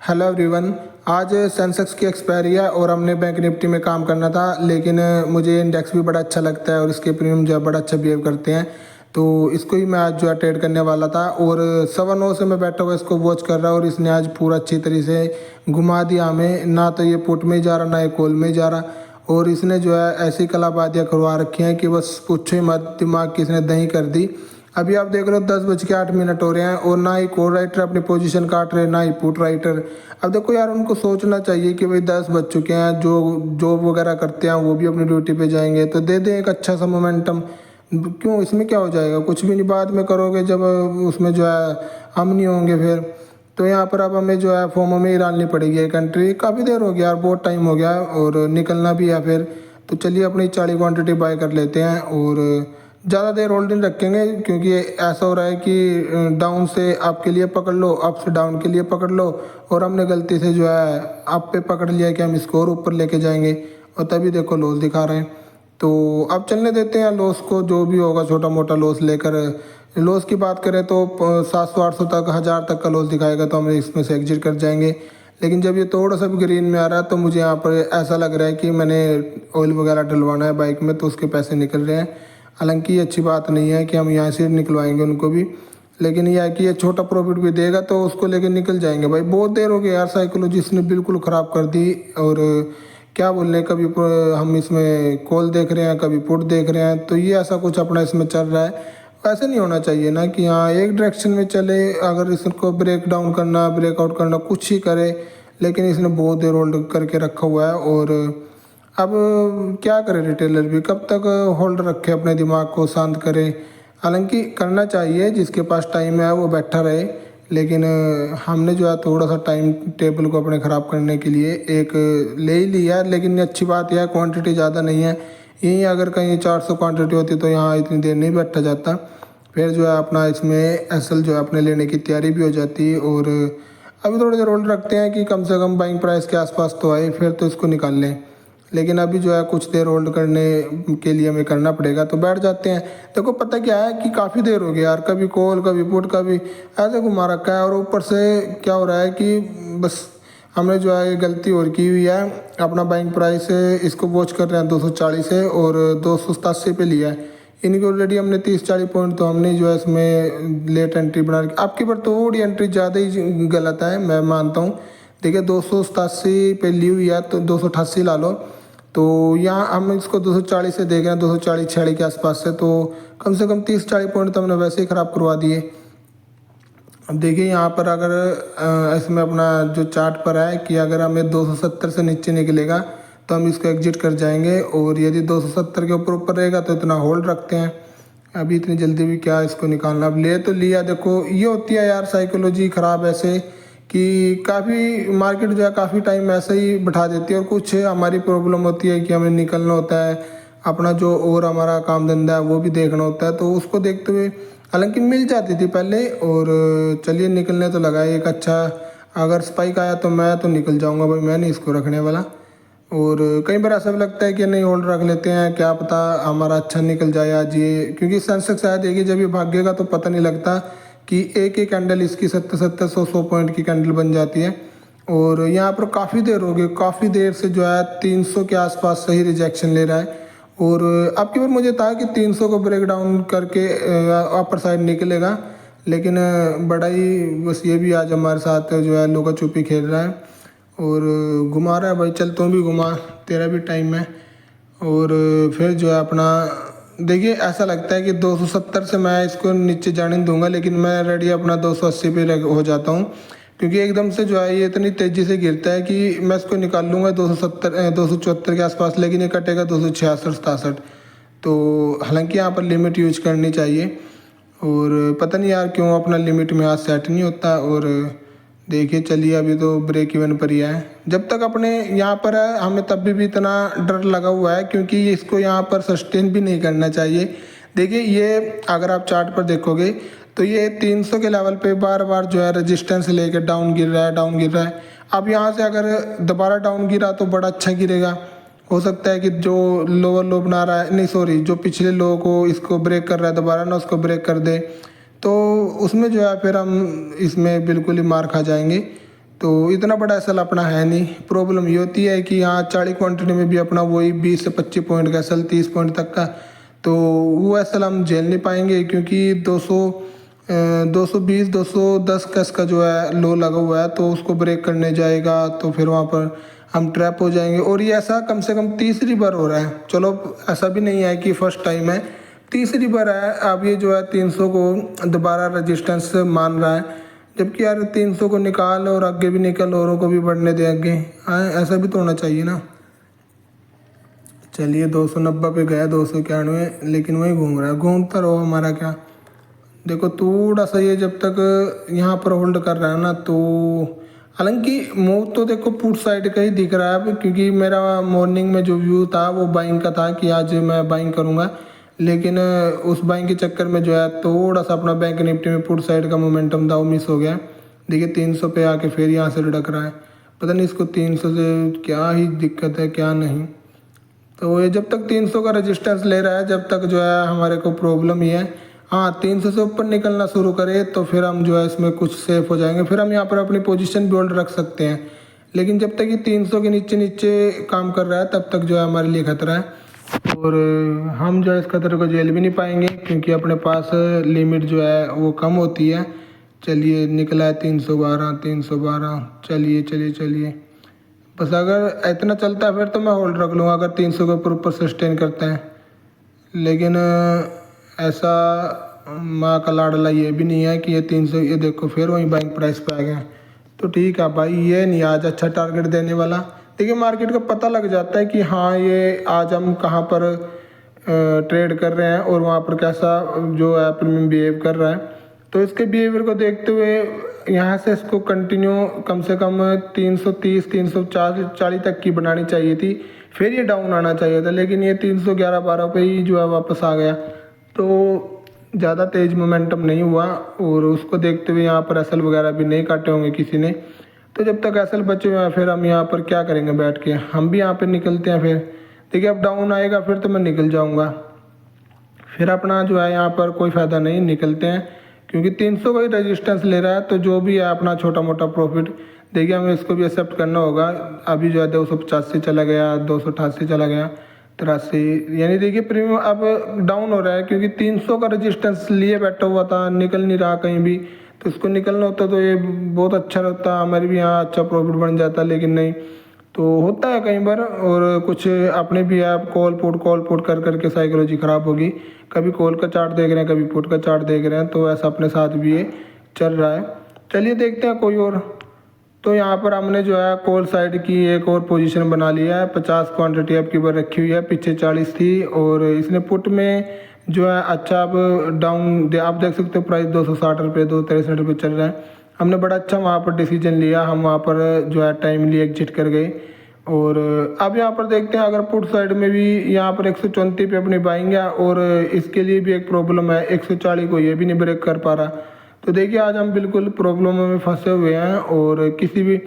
Hello everyone. आज Sensex की expiry है और हमने बैंक निफ्टी में काम करना था, लेकिन मुझे इंडेक्स भी बड़ा अच्छा लगता है और इसके प्रीमियम जो है बड़ा अच्छा बिहेव करते हैं, तो इसको ही मैं आज जो है ट्रेड करने वाला था। और 9:15 से मैं बैठा हुआ इसको वॉच कर रहा और इसने आज पूरा अच्छी तरीके से घुमा दिया हमें। ना तो ये पुट में जा रहा ना ये कॉल में जा रहा, और इसने जो है ऐसी कलाबाजियाँ करवा रखी हैं कि बस पूछो ही मत, दिमाग की इसने दही कर दी। अभी आप देख रहे हो 10:08 हो रहे हैं और ना ही कॉल राइटर अपनी पोजीशन काट रहे, ना ही पुट राइटर। अब देखो यार, उनको सोचना चाहिए कि भाई 10 बज चुके हैं, जो जॉब वगैरह करते हैं वो भी अपनी ड्यूटी पे जाएंगे, तो दे दें एक अच्छा सा मोमेंटम। क्यों, इसमें क्या हो जाएगा, कुछ भी नहीं। बाद में करोगे जब उसमें जो है हम नहीं होंगे फिर। तो यहाँ पर अब हमें जो है फॉर्मो में ही डालनी पड़ेगी एक एंट्री। काफ़ी देर हो गया यार, बहुत टाइम हो गया और निकलना भी है फिर। तो चलिए अपनी 40 क्वान्टिटी बाय कर लेते हैं और ज़्यादा देर होल्डिंग रखेंगे, क्योंकि ऐसा हो रहा है कि डाउन से अप के लिए पकड़ लो, अप से डाउन के लिए पकड़ लो, और हमने गलती से जो है अप पे पकड़ लिया कि हम इसको और ऊपर लेके जाएंगे, और तभी देखो लॉस दिखा रहे हैं। तो अब चलने देते हैं लॉस को, जो भी होगा छोटा मोटा लॉस लेकर। लॉस की बात करें तो 700-800 तक, 1000 तक का लॉस दिखाएगा तो हम इसमें से एग्जिट कर जाएंगे। लेकिन जब ये थोड़ा सा भी ग्रीन में आ रहा है तो मुझे यहाँ पर ऐसा लग रहा है कि मैंने ऑयल वगैरह डलवाना है बाइक में, तो उसके पैसे निकल रहे हैं। हालांकि ये अच्छी बात नहीं है कि हम यहाँ से निकलवाएंगे उनको भी, लेकिन यह है कि ये छोटा प्रॉफिट भी देगा तो उसको लेके निकल जाएंगे। भाई बहुत देर हो गई यार, साइकोलॉजी इसने बिल्कुल ख़राब कर दी। और क्या बोल रहे, कभी हम इसमें कॉल देख रहे हैं, कभी पुट देख रहे हैं, तो ये ऐसा कुछ अपना इसमें चल रहा है। ऐसे नहीं होना चाहिए ना कि हाँ एक डायरेक्शन में चले, अगर इसको ब्रेक डाउन करना, ब्रेकआउट करना, कुछ ही करे, लेकिन इसने बहुत देर होल्ड करके रखा हुआ है। और अब क्या करे रिटेलर भी, कब तक होल्ड रखे, अपने दिमाग को शांत करे। हालांकि करना चाहिए, जिसके पास टाइम है वो बैठा रहे, लेकिन हमने जो है थोड़ा सा टाइम टेबल को अपने ख़राब करने के लिए एक ले ही लिया। लेकिन अच्छी बात यह है क्वांटिटी ज़्यादा नहीं है, यहीं अगर कहीं 400 क्वांटिटी होती तो यहाँ इतनी देर नहीं बैठा जाता। फिर जो है अपना इसमें एसएल जो है अपने लेने की तैयारी भी हो जाती है। और अभी थोड़ी देर होल्ड रखते हैं कि कम से कम बाइंग प्राइस के आसपास तो आए, फिर तो इसको निकाल लें। लेकिन अभी जो है कुछ देर होल्ड करने के लिए हमें करना पड़ेगा, तो बैठ जाते हैं। देखो पता क्या है कि काफ़ी देर हो गया यार, कभी कॉल कभी पुट कभी ऐसे घुमा रखा है। और ऊपर से क्या हो रहा है कि बस हमने जो है ये गलती और की हुई है। अपना बाइंग प्राइस इसको वॉच कर रहे हैं 240 है और 287 पे लिया है। इनकी ऑलरेडी हमने 30-40 पॉइंट तो हमने जो है इसमें लेट एंट्री बना रखी। आपकी बार थोड़ी एंट्री ज़्यादा ही गलत है, मैं मानता हूँ। देखिए 287 पे ली हुई है तो 288 ला लो। तो यहाँ हम इसको 240 से देख रहे हैं, 240-46 के आसपास से, तो कम से कम 30-40 पॉइंट तो हमने वैसे ही ख़राब करवा दिए। अब देखिए यहाँ पर अगर इसमें अपना जो चार्ट पर है कि अगर हमें 270 से नीचे निकलेगा तो हम इसको एग्जिट कर जाएंगे, और यदि 270 के ऊपर ऊपर रहेगा तो इतना होल्ड रखते हैं। अभी इतनी जल्दी भी क्या इसको निकालना, अब ले तो लिया। देखो ये होती है यार साइकोलॉजी ख़राब ऐसे कि काफ़ी मार्केट जो है काफ़ी टाइम ऐसे ही बैठा देती है, और कुछ हमारी प्रॉब्लम होती है कि हमें निकलना होता है, अपना जो और हमारा काम धंधा है वो भी देखना होता है, तो उसको देखते हुए हालांकि मिल जाती थी पहले। और चलिए निकलने तो लगा एक अच्छा, अगर स्पाइक आया तो मैं तो निकल जाऊंगा भाई, मैं नहीं इसको रखने वाला। और कई बार ऐसा भी लगता है कि नहीं होल्ड रख लेते हैं, क्या पता हमारा अच्छा निकल जाए आज ये, क्योंकि सेंसेक्स शायद देखिए जब ये भागेगा तो पता नहीं लगता कि एक एक कैंडल इसकी 70-70, 100-100 पॉइंट की कैंडल बन जाती है। और यहाँ पर काफ़ी देर हो गई, काफ़ी देर से जो है 300 के आसपास सही रिजेक्शन ले रहा है। और आपकी बार मुझे था कि 300 को ब्रेक डाउन करके अपर साइड निकलेगा, लेकिन बड़ा ही बस ये भी आज हमारे साथ जो है लुका छुपी खेल रहा है और घुमा रहा है। भाई चल तुम भी घुमा, तेरा भी टाइम है। और फिर जो है अपना देखिए ऐसा लगता है कि 270 से मैं इसको नीचे जाने नहीं दूंगा, लेकिन मैं रेडी अपना 280 पे हो जाता हूँ, क्योंकि एकदम से जो है ये इतनी तेज़ी से गिरता है कि मैं इसको निकाल लूँगा 274 के आसपास, लेकिन ये कटेगा 266-67। तो हालांकि यहाँ पर लिमिट यूज करनी चाहिए, और पता नहीं यार क्यों अपना लिमिट में आज सेट नहीं होता। और देखिए चलिए अभी तो ब्रेक इवन पर ही है, जब तक अपने यहाँ पर है हमें तब भी इतना डर लगा हुआ है, क्योंकि इसको यहाँ पर सस्टेन भी नहीं करना चाहिए। देखिए ये अगर आप चार्ट पर देखोगे तो ये 300 के लेवल पे बार बार जो है रेजिस्टेंस लेके डाउन गिर रहा है, डाउन गिर रहा है। अब यहाँ से अगर दोबारा डाउन गिरा तो बड़ा अच्छा गिरेगा। हो सकता है कि जो लोअर लो बना रहा है, नहीं सॉरी, जो पिछले लो को इसको ब्रेक कर रहा है दोबारा ना उसको ब्रेक कर दे, तो उसमें जो है फिर हम इसमें बिल्कुल ही मार खा जाएंगे। तो इतना बड़ा एसल अपना है नहीं। प्रॉब्लम ये होती है कि यहाँ 40 क्वांटिटी में भी अपना वही 20 से 25 पॉइंट का एसल, 30 पॉइंट तक का, तो वो एसल हम झेल नहीं पाएंगे क्योंकि 220 210 कस का जो है लो लगा हुआ है, तो उसको ब्रेक करने जाएगा तो फिर वहाँ पर हम ट्रैप हो जाएंगे। और ये ऐसा कम से कम तीसरी बार हो रहा है। चलो ऐसा भी नहीं है कि फर्स्ट टाइम है, तीसरी बार है। अब ये जो है 300 को दोबारा रजिस्टेंस मान रहा है, जबकि यार 300 को निकाल और आगे भी निकल, औरों को भी बढ़ने दे आगे। ऐसा भी तो होना चाहिए ना। चलिए 290 पे गया, 291, लेकिन वही घूम रहा है। घूमता रहो, हमारा क्या। देखो थोड़ा सा ये जब तक यहाँ पर होल्ड कर रहा है ना, तो हालांकि मूव तो देखो पुट साइड का ही दिख रहा है अब, क्योंकि मेरा मॉर्निंग में जो व्यू था वो बाइंग का था कि आज मैं बाइंग करूँगा, लेकिन उस बाइंग के चक्कर में जो है थोड़ा सा अपना बैंक निफ्टी में पुट साइड का मोमेंटम था वो मिस हो गया। देखिए 300 पे आके फिर यहाँ से लुढ़क रहा है। पता नहीं इसको 300 से क्या ही दिक्कत है क्या नहीं। तो ये जब तक 300 का रेजिस्टेंस ले रहा है, जब तक जो है हमारे को प्रॉब्लम ही है। हाँ 300 से ऊपर निकलना शुरू करे तो फिर हम जो है इसमें कुछ सेफ हो जाएंगे, फिर हम यहाँ पर अपनी पोजीशन भी होल्ड रख सकते हैं। लेकिन जब तक ये 300 के नीचे नीचे काम कर रहा है तब तक जो है हमारे लिए खतरा है, और हम जो है इस खतरे को झेल भी नहीं पाएंगे क्योंकि अपने पास लिमिट जो है वो कम होती है। चलिए निकला है 312 312। चलिए चलिए चलिए, बस अगर इतना चलता है फिर तो मैं होल्ड रख लूँगा, अगर 300 के ऊपर सस्टेन करते हैं। लेकिन ऐसा माँ का लाडला ये भी नहीं है कि ये 300, ये देखो फिर वहीं बैंक प्राइस पे आ गया। तो ठीक है भाई, ये नहीं आज अच्छा टारगेट देने वाला। देखिए मार्केट का पता लग जाता है कि हाँ ये आज हम कहाँ पर ट्रेड कर रहे हैं और वहाँ पर कैसा जो है प्रीमियम बिहेव कर रहा है। तो इसके बिहेवियर को देखते हुए यहाँ से इसको कंटिन्यू कम से कम 330 340 तक की बनानी चाहिए थी, फिर ये डाउन आना चाहिए था। लेकिन ये 311-12 पे ही जो है वापस आ गया, तो ज़्यादा तेज़ मोमेंटम नहीं हुआ। और उसको देखते हुए यहाँ पर एसल वगैरह भी नहीं काटे होंगे किसी ने। तो जब तक एसल बचे हुए हैं फिर हम यहाँ पर क्या करेंगे बैठ के, हम भी यहाँ पर निकलते हैं। फिर देखिए अब डाउन आएगा फिर तो मैं निकल जाऊँगा, फिर अपना जो है यहाँ पर कोई फ़ायदा नहीं, निकलते हैं। क्योंकि 300 का ही रेजिस्टेंस ले रहा है, तो जो भी है अपना छोटा मोटा प्रॉफिट देखिए हमें इसको भी एक्सेप्ट करना होगा। अभी जो है 285 चला गया, 288 चला गया, 83, यानी देखिए प्रीमियम अब डाउन हो रहा है क्योंकि 300 का रेजिस्टेंस लिए बैठा हुआ था, निकल नहीं रहा कहीं भी। तो इसको निकलना होता तो ये बहुत अच्छा रहता, हमारे भी यहाँ अच्छा प्रॉफिट बन जाता, लेकिन नहीं। तो होता है कई बार, और कुछ अपने भी आप कॉल पुट कर करके साइकोलॉजी ख़राब होगी। कभी कॉल का चार्ट देख रहे हैं, कभी पुट का चार्ट देख रहे हैं, तो ऐसा अपने साथ भी ये चल रहा है। चलिए देखते हैं कोई और। तो यहाँ पर हमने जो है कॉल साइड की एक और पोजीशन बना लिया है। 50 क्वांटिटी अब की बार रखी हुई है, पीछे 40 थी। और इसने पुट में जो है अच्छा अब डाउन आप देख सकते हो, प्राइस 260 रुपये 263 रुपये चल रहा है। हमने बड़ा अच्छा वहाँ पर डिसीजन लिया, हम वहाँ पर जो है टाइमली एग्जिट कर गए। और अब यहाँ पर देखते हैं अगर पुट साइड में भी यहाँ पर 134 पे अपनी बाइंग है, और इसके लिए भी एक प्रॉब्लम है, 140 को ये भी नहीं ब्रेक कर पा रहा। तो देखिए आज हम बिल्कुल प्रॉब्लम में फंसे हुए हैं, और किसी भी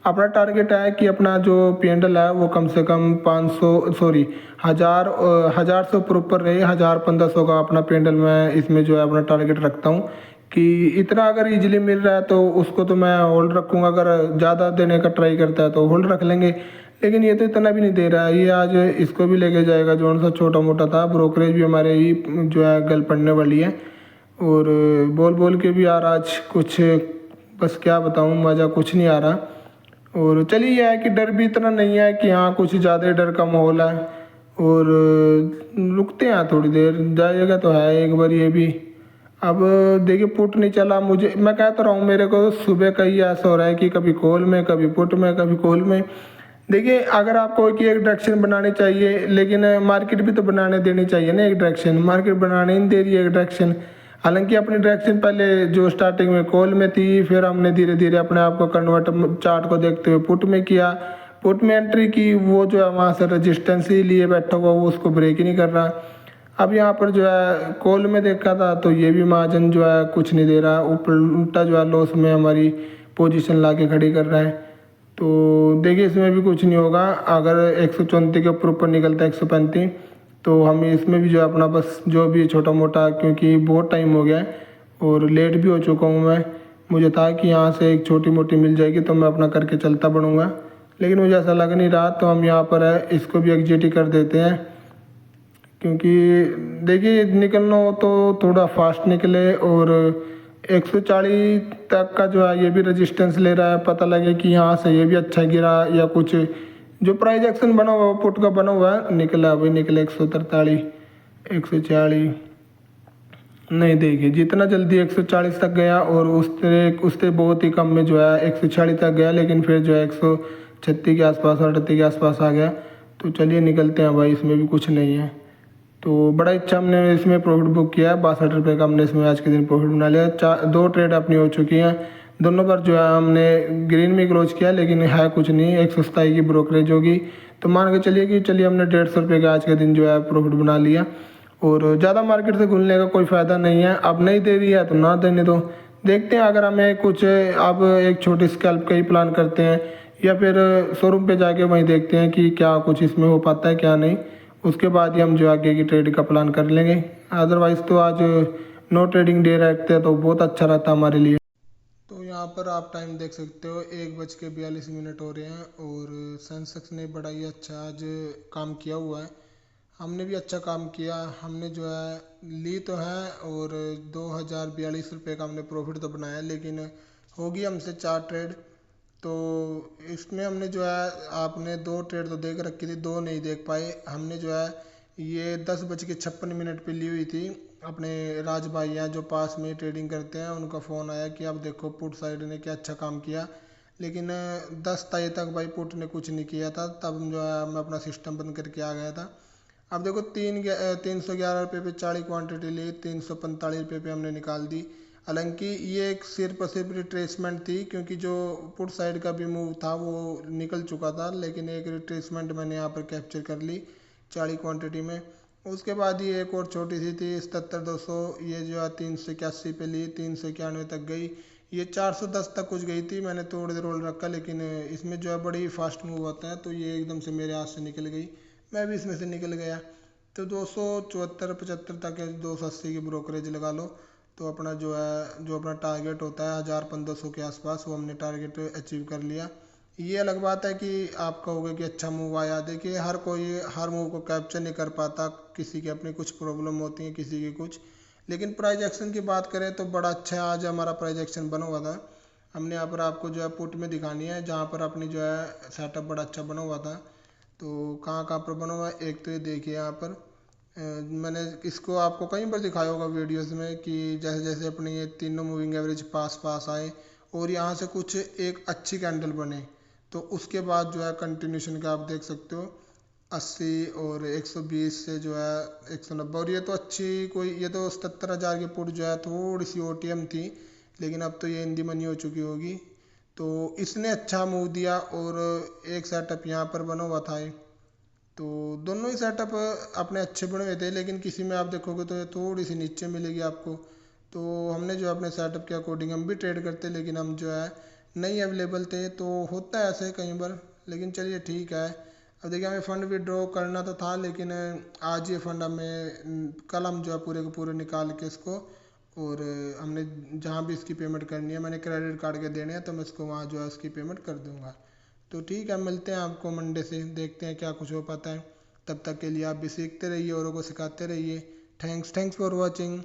अपना टारगेट है कि अपना जो P&L है वो कम से कम 1000 से ऊपर रहे। 1000-1500 का अपना P&L मैं इसमें जो है अपना टारगेट रखता हूँ कि इतना अगर इजीली मिल रहा है तो उसको तो मैं होल्ड रखूँगा। अगर ज़्यादा देने का ट्राई करता है तो होल्ड रख लेंगे, लेकिन ये तो इतना भी नहीं दे रहा है। ये आज इसको भी लेके जाएगा, जो सा छोटा मोटा था। ब्रोकरेज भी हमारे ही जो है गल पड़ने वाली है। और बोल बोल के भी यार आज कुछ बस क्या बताऊँ, मज़ा कुछ नहीं आ रहा। और चलिए यह है कि डर भी इतना नहीं है कि हाँ कुछ ज़्यादा डर का माहौल है। और रुकते हैं थोड़ी देर, जाएगा तो है एक बार ये भी। अब देखिए पुट नहीं चला, मुझे मैं कहता रहा हूँ मेरे को सुबह का ही ऐसा हो रहा है कि कभी कॉल में, कभी पुट में, कभी कॉल में। देखिए अगर आपको कि एक डायरेक्शन बनानी चाहिए, लेकिन मार्केट भी तो बनाने देनी चाहिए ना एक डायरेक्शन। मार्केट बनाने ही नहीं दे रही है एक डायरेक्शन। हालांकि अपनी डायरेक्शन पहले जो स्टार्टिंग में कॉल में थी, फिर हमने धीरे धीरे अपने आप को कन्वर्ट चार्ट को देखते हुए पुट में किया। पुट में एंट्री की, वो जो है वहाँ से रजिस्टेंस ही लिए बैठा हुआ, वो उसको ब्रेक ही नहीं कर रहा। अब यहाँ पर जो है कॉल में देखा था तो ये भी महाजन जो है कुछ नहीं दे रहा, ऊपर उल्टा जो है लॉस में हमारी पोजीशन ला के खड़ी कर रहा है। तो देखिए इसमें भी कुछ नहीं होगा। अगर 134 के ऊपर निकलता है 135, तो हम इसमें भी जो है अपना बस जो भी छोटा मोटा, क्योंकि बहुत टाइम हो गया है और लेट भी हो चुका हूँ मैं, मुझे था कि यहाँ से एक छोटी मोटी मिल जाएगी तो मैं अपना करके चलता बढ़ूँगा, लेकिन मुझे ऐसा लग नहीं रहा। तो हम यहाँ पर है इसको भी एग्जिट ही कर देते हैं, क्योंकि देखिए निकलना हो तो थोड़ा फास्ट निकले। और 140 तक का जो है ये भी रेजिस्टेंस ले रहा है, पता लगे कि यहाँ से ये भी अच्छा गिरा या कुछ जो प्राइस एक्शन बना हुआ है पुट का बना हुआ है निकला, वही निकला 143 140। नहीं देखिए जितना जल्दी 140 तक गया और उससे बहुत ही कम में जो है 140 तक गया, लेकिन फिर जो है 136 के आसपास 38 के आसपास आ गया। तो चलिए निकलते हैं भाई, इसमें भी कुछ नहीं है। तो बड़ा अच्छा हमने इसमें प्रॉफिट बुक किया है, 62 रुपये का हमने इसमें आज के दिन प्रॉफिट बना लिया। 2 ट्रेड अपनी हो चुकी हैं, दोनों पर जो है हमने ग्रीन में क्लोज किया, लेकिन है कुछ नहीं। 127 की ब्रोकरेज होगी, तो मान के चलिए कि चलिए हमने 150 रुपये का आज के दिन जो है प्रॉफिट बना लिया। और ज़्यादा मार्केट से घुलने का कोई फ़ायदा नहीं है, अब नहीं दे रही है तो ना देने दो। देखते हैं अगर हमें कुछ अब एक छोटी स्कैल्प का ही प्लान करते हैं, या फिर शोरूम पे जाके वहीं देखते हैं कि क्या कुछ इसमें हो पाता है क्या नहीं, उसके बाद ही हम जो आगे की ट्रेड का प्लान कर लेंगे। अदरवाइज़ तो आज नो ट्रेडिंग डे रखते हैं तो बहुत अच्छा रहता हमारे लिए। तो यहाँ पर आप टाइम देख सकते हो 1:42 हो रहे हैं, और सेंसेक्स ने बड़ा ही अच्छा आज काम किया हुआ है। हमने भी अच्छा काम किया, हमने जो है ली तो है, और 2042 रुपये का हमने प्रॉफिट तो बनाया, लेकिन होगी हमसे 4 ट्रेड। तो इसमें हमने जो है आपने 2 ट्रेड तो देख रखी थी, 2 नहीं देख पाए। हमने जो है ये 10:56 पे ली हुई थी। अपने राज भाई हैं जो पास में ट्रेडिंग करते हैं, उनका फ़ोन आया कि अब देखो पुट साइड ने क्या अच्छा काम किया, लेकिन 10 तारीख तक भाई पुट ने कुछ नहीं किया था। तब जो है मैं अपना सिस्टम बंद करके आ गया था। अब देखो 311 रुपये पे 40 क्वांटिटी ली, 345 रुपये पे हमने निकाल दी। हालांकि ये एक सिर्फ और सिर्फ रिट्रेसमेंट थी, क्योंकि जो पुट साइड का भी मूव था वो निकल चुका था, लेकिन एक रिट्रेसमेंट मैंने यहाँ पर कैप्चर कर ली 40 क्वांटिटी में। उसके बाद ये एक और छोटी सी थी 77,200, ये जो है 381 पे ली, 391 तक गई। ये 410 तक कुछ गई थी, मैंने थोड़ी देर रोल रखा, लेकिन इसमें जो है बड़ी फास्ट मूव होता है, तो ये एकदम से मेरे हाथ से निकल गई, मैं भी इसमें से निकल गया। तो 274-75 तक 280 की ब्रोकरेज लगा लो, तो अपना जो है जो अपना टारगेट होता है 1500 के आसपास, वो हमने टारगेट अचीव कर लिया। ये अलग बात है कि आप कहोगे कि अच्छा मूव आया, देखिए हर कोई हर मूव को कैप्चर नहीं कर पाता, किसी की अपनी कुछ प्रॉब्लम होती है, किसी की कुछ। लेकिन प्राइज एक्शन की बात करें तो बड़ा अच्छा आज हमारा प्राइज एक्शन बना हुआ था। हमने यहाँ पर आपको जो है पुट में दिखानी है, जहाँ पर अपनी जो है सेटअप बड़ा अच्छा बना हुआ था। तो कहाँ कहाँ पर बना हुआ है, एक तो ये देखिए यहाँ पर मैंने इसको आपको कई बार दिखाया होगा वीडियोस में, कि जैसे जैसे अपने ये तीनों मूविंग एवरेज पास पास आए और यहाँ से कुछ एक अच्छी कैंडल बने, तो उसके बाद जो है कंटिन्यूशन का आप देख सकते हो 80 और 120 से जो है 190। और ये तो अच्छी कोई, ये तो 77,000 की पुट जो है थोड़ी सी ओटीएम थी, लेकिन अब तो ये हिंदी मनी हो चुकी होगी। तो इसने अच्छा मूव दिया, और एक सेटअप यहाँ पर बना हुआ था। तो दोनों ही सेटअप अपने अच्छे बने हुए थे, लेकिन किसी में आप देखोगे तो थोड़ी सी नीचे मिलेगी आपको। तो हमने जो अपने सेटअप के अकॉर्डिंग हम भी ट्रेड करते, लेकिन हम जो है नहीं अवेलेबल थे, तो होता है ऐसे कई बार। लेकिन चलिए ठीक है। अब देखिए हमें फ़ंड विड्रॉ करना तो था, लेकिन आज ये फ़ंड हमें कल हम जो है पूरे के पूरे निकाल के इसको, और हमने जहाँ भी इसकी पेमेंट करनी है, मैंने क्रेडिट कार्ड के देने हैं, तो मैं इसको वहाँ जो है उसकी पेमेंट कर दूँगा। तो ठीक है, मिलते हैं आपको मंडे से, देखते हैं क्या कुछ हो पाता है। तब तक के लिए आप भी सीखते रहिए, औरों को सिखाते रहिए। Thanks for watching.